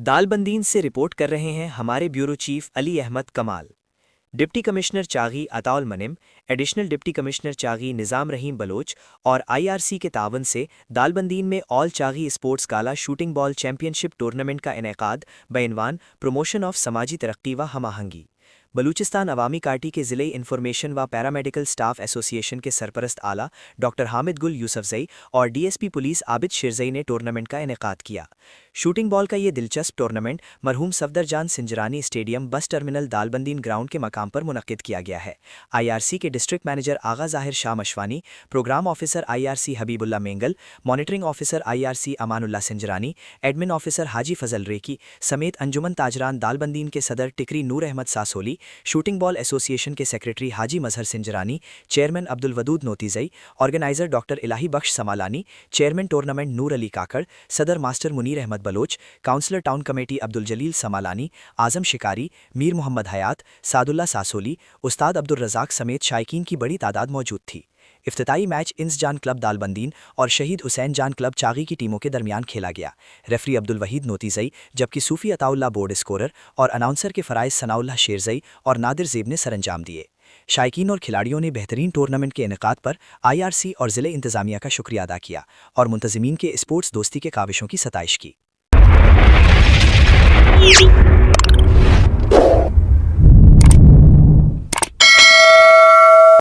दालबंदीन से रिपोर्ट कर रहे हैं हमारे bureau chief Ali Ahmed Kamal. Deputy commissioner Chagai Ataul Munim, additional deputy commissioner Chagai Nizam Rahim Baloch और आईआरसी के तावन से दालबंदीन में all Chagai sports gala shooting ball championship tournament का इनेकाद बइनवान प्रमोशन ऑफ समाजी तरक्की व हमाहंगी। बलूचिस्तान अवामी पार्टी के ज़िले इंफॉर्मेशन व पैरामेडिकल स्टाफ एसोसिएशन के सरपरस्त आला डॉक्टर हामिद गुल यूसुफजई और डीएसपी पुलिस आबिद शिरजई ने टूर्नामेंट का इनेकाद किया। शूटिंग बॉल का ये दिलचस्प टूर्नामेंट मरहूम Safdarjan Sinjrani stadium bus terminal Dalbandin ground के मकाम पर मुनक्किद किया गया है। आईआरसी के district manager Agha Zahir Shah Mashwani, programme officer IRC Habibullah Mengal, monitoring officer IRC Amanullah Sinjrani, admin officer Haji Fazal Reki समेत अंजुमन ताजरान दालबंदीन के सदर टिकरी Noor Ahmed Sasoli, shooting ball association के secretary Haji Mazhar Sinjrani, chairman Abdul Wadood Notezai, organiser doctor Elahi Bakhsh Samalani, chairman tournament Noor Ali Kakar, सदर master Munir Ahmed Baloch, councillor town committee Abdul Jalil Samalani, Azam Shikari, Mir Mohammad हयात, सादुल्ला सासोली, उस्ताद अब्दुल रज़ाक समेत शायकीन की बड़ी तादाद मौजूद थी। इफ्तिताई मैच इंस जान क्लब दालबंदीन और शहीद हुसैन जान क्लब चागी की टीमों के दरमियान खेला गया। रेफरी अब्दुल वहीद नोतीजई, जबकि सूफी अताउल्ला बोर्ड स्कोरर और अनाउंसर के फ़राइज़ सनाउल्लाह शेरजई और नादिर ज़ेब ने सरंजाम दिए। शायकीन और खिलाड़ियों ने बेहतरीन टूर्नामेंट के इनेकाद पर आईआरसी और ज़िले इंतज़ामिया का शुक्रिया अदा किया और मुंतज़िमीन के स्पोर्ट्स दोस्ती के काविशों की सताइश की।